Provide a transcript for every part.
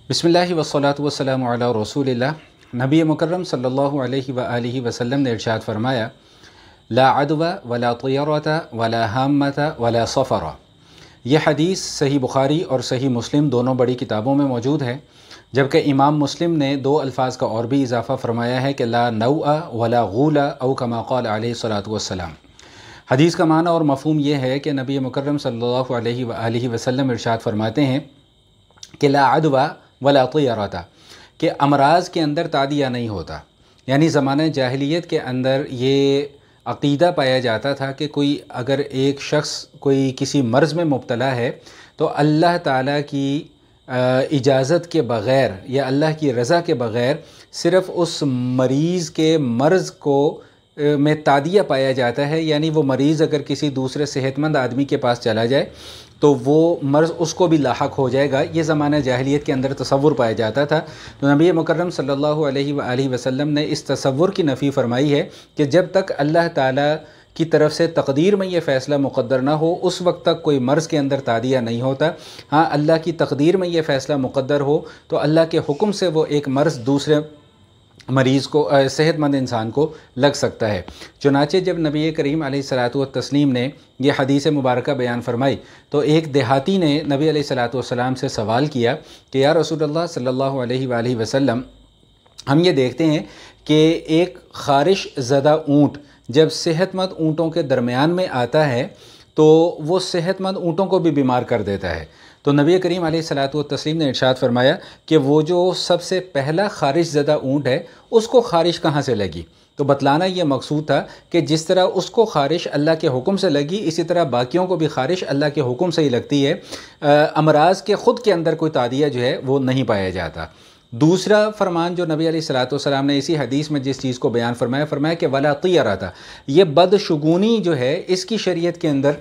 बिस्मिल्लाहि वस्सलातु वस्सलामु अला रसूलिल्लाह। नबी मुकर्रम सल्लल्लाहु अलैहि व आलिहि वसल्लम ने इरशाद फरमाया, ला अदवा वला तियरता वला हाम्मता वला सफ़रा। यह हदीस सही बुखारी और सही मुस्लिम दोनों बड़ी किताबों में मौजूद है, जबकि इमाम मुस्लिम ने दो अल्फाज का और भी इजाफ़ा फरमाया है कि ला नौआ वला गुला औ कमा क़ाल अलैहि सलातु वस्सलाम। हदीस का माना और मफ़हूम यह है कि नबी मुकर्रम सल्लल्लाहु अलैहि व आलिहि वसल्लम इरशाद फरमाते हैं कि ला अदवा वला तियरता, कि अमराज़ के अंदर तादिया नहीं होता। यानी ज़माने जाहिलियत के अंदर ये अक़ीदा पाया जाता था कि कोई अगर एक शख्स कोई किसी मर्ज़ में मुब्तला है तो अल्लाह ताला की इजाज़त के बग़ैर या अल्लाह की रज़ा के बग़ैर सिर्फ़ उस मरीज़ के मर्ज़ को में तादिया पाया जाता है। यानी वो मरीज़ अगर किसी दूसरे सेहतमंद आदमी के पास चला जाए तो वो मर्ज़ उसको भी लाहक हो जाएगा। ये ज़माना जाहिलियत के अंदर तसव्वुर पाया जाता था। तो नबी मुकर्रम सल्लल्लाहु अलैहि व आलिहि वसल्लम ने इस तसव्वुर की नफ़ी फरमाई है कि जब तक अल्लाह ताला की तरफ से तकदीर में ये फ़ैसला मुक़द्दर ना हो उस वक्त तक कोई मर्ज़ के अंदर तादिया नहीं होता। हाँ, अल्लाह की तकदीर में ये फ़ैसला मुक़द्दर हो तो अल्लाह के हुक्म से वो एक मर्ज़ दूसरे मरीज़ को सेहतमंद इंसान को लग सकता है। चुनाचे जब नबी करीम अलैहिस्सलातु वत्तस्लीम ने यह हदीस मुबारका बयान फरमाई तो एक देहाती ने नबी अलैहिस्सलातु वस्सलाम से सवाल किया कि या रसूलल्लाह सल्लल्लाहु अलैहि वालैहि वसल्लम, हम ये देखते हैं कि एक ख़ारिश ज़दा ऊँट जब सेहतमंद ऊँटों के दरमियान में आता है तो वो सेहतमंद ऊँटों को भी बीमार कर देता है। तो नबी करीम अलैहिस्सलातु वत्तस्लीम ने इरशाद फरमाया कि वो जो सबसे पहला ख़ारिश ज़दा ऊँट है उसको ख़ारिश कहाँ से लगी। तो बतलाना ये मकसूद था कि जिस तरह उसको ख़ारिश अल्लाह के हुक्म से लगी इसी तरह बाकियों को भी ख़ारिश अल्लाह के हुक्म से ही लगती है। अमराज़ के ख़ुद के अंदर कोई तादिया जो है वो नहीं पाया जाता। दूसरा फरमान जो नबी अलैहिस्सलातु वस्सलाम ने इसी हदीस में जिस चीज़ को बयान फरमाया कि वला तियरता, ये बदशगुनी जो है इसकी शरीयत के अंदर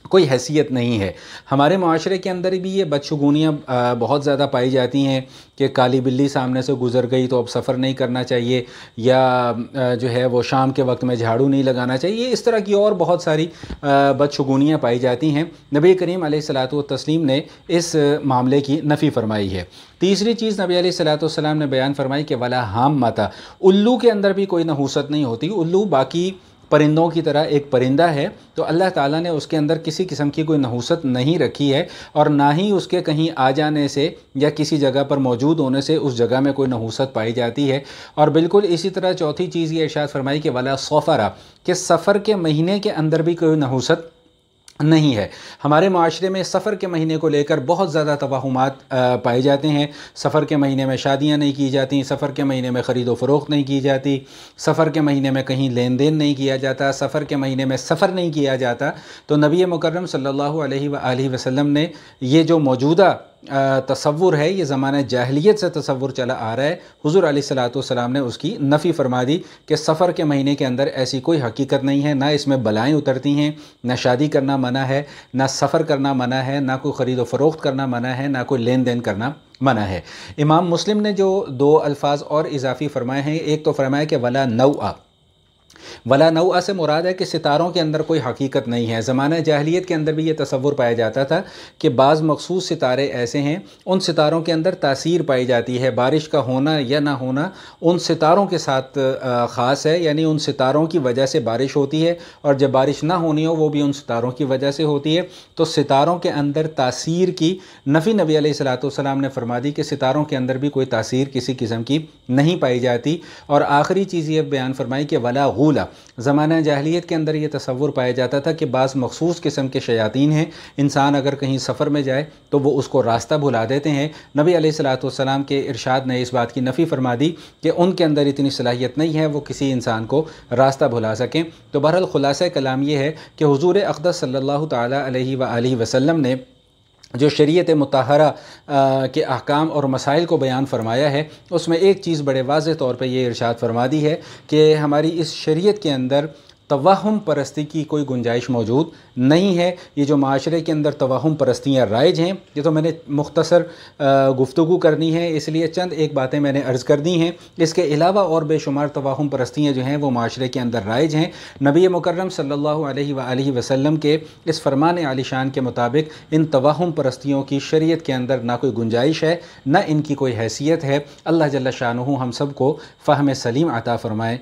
कोई हैसियत नहीं है। हमारे माशरे के अंदर भी ये बदशगुनियाँ बहुत ज़्यादा पाई जाती हैं कि काली बिल्ली सामने से गुज़र गई तो अब सफ़र नहीं करना चाहिए, या जो है वो शाम के वक्त में झाड़ू नहीं लगाना चाहिए। इस तरह की और बहुत सारी बदशगुनियाँ पाई जाती हैं। नबी करीम अलैहिस्सलातु वत्तस्लीम ने इस मामले की नफ़ी फरमाई है। तीसरी चीज़ नबी अलैहिस्सलातु वस्सलाम ने बयान फरमाई कि वला हाम्मता, उल्लू के अंदर भी कोई नहूसत नहीं होती। उल्लू बाकी परिंदों की तरह एक परिंदा है, तो अल्लाह ताला ने उसके अंदर किसी किस्म की कोई नहूसत नहीं रखी है और ना ही उसके कहीं आ जाने से या किसी जगह पर मौजूद होने से उस जगह में कोई नहूसत पाई जाती है। और बिल्कुल इसी तरह चौथी चीज़ ये इरशाद फरमाई कि वला सफ़रा, कि सफ़र के महीने के अंदर भी कोई नहूसत नहीं है। हमारे माशरे में सफ़र के महीने को लेकर बहुत ज़्यादा तवाहुमात पाए जाते हैं। सफ़र के महीने में शादियां नहीं की जाती, सफ़र के महीने में ख़रीदो फ़रोख्त नहीं की जाती, सफ़र के महीने में कहीं लेन देन नहीं किया जाता, सफ़र के महीने में सफ़र नहीं किया जाता। तो नबी मुकर्रम सल्लल्लाहु अलैहि व आलिहि वसल्लम ने ये जो मौजूदा तसव्वुर है ये ज़माने जाहिलियत से तसव्वुर चला आ रहा है, हुज़ूर अलैहिस्सलातु वस्सलाम ने उसकी नफ़ी फरमा दी कि सफ़र के महीने के अंदर ऐसी कोई हकीकत नहीं है। ना इसमें बलाएँ उतरती हैं, ना शादी करना मना है, ना सफ़र करना मना है, ना कोई ख़रीदो फ़रोख्त करना मना है, ना कोई लेन देन करना मना है। इमाम मुस्लिम ने जो दो अल्फाज और इजाफ़ी फरमाए हैं, एक तो फरमाया कि वला नौआ, वला नौआ से मुराद है कि सितारों के अंदर कोई हकीकत नहीं है। ज़माना जाहिलियत के अंदर भी ये तसव्वुर पाया जाता था कि बाज़ मखसूस सितारे ऐसे हैं उन सितारों के अंदर तासीर पाई जाती है। बारिश का होना या ना होना उन सितारों के साथ ख़ास है, यानी उन सितारों की वजह से बारिश होती है और जब बारिश ना होनी हो वो भी उन सितारों की वजह से होती है। तो सितारों के अंदर तासीर की नफ़ी नबी अलैहिस्सलातु वस्सलाम ने फरमा दी कि सितारों के अंदर भी कोई तासीर किसी किस्म की नहीं पाई जाती। और आखिरी चीज़ ये बयान फरमाई कि वला गुला, ज़माना जाहिलियत के अंदर ये तसव्वुर पाया जाता था कि बाज़ मखसूस किस्म के शयातीन हैं, इंसान अगर कहीं सफ़र में जाए तो वो उसको रास्ता भुला देते हैं। नबी अलैहिस्सलातु वस्सलाम के इरशाद ने इस बात की नफ़ी फरमा दी कि उनके अंदर इतनी सलाहियत नहीं है वो किसी इंसान को रास्ता भुला सकें। तो बहरहाल खुलासा कलाम ये है कि हुज़ूर अक़दस सल्लल्लाहु ताला अलैहि व आलिहि वसल्लम ने जो शरीयत मुताहरा के अहकाम और मसाइल को बयान फरमाया है उसमें एक चीज़ बड़े वाज़ेह तौर पे ये इरशाद फरमा दी है कि हमारी इस शरीयत के अंदर توہم پرستی کی کوئی گنجائش موجود نہیں ہے۔ یہ جو معاشرے کے اندر توہم پرستیاں رائج ہیں، یہ تو میں نے مختصر گفتگو کرنی ہے، اس لیے چند ایک باتیں میں نے عرض کر دی ہیں۔ اس کے علاوہ اور بے شمار توہم پرستیاں جو ہیں وہ معاشرے کے اندر رائج ہیں۔ نبی مکرم صلی اللہ علیہ وآلہ وسلم کے اس فرمان عالی شان کے مطابق ان توہم پرستیوں کی شریعت کے اندر نہ کوئی گنجائش ہے، نہ ان کی کوئی حیثیت ہے۔ اللہ جل شانہ ہم سب کو فہم سلیم عطا فرمائے۔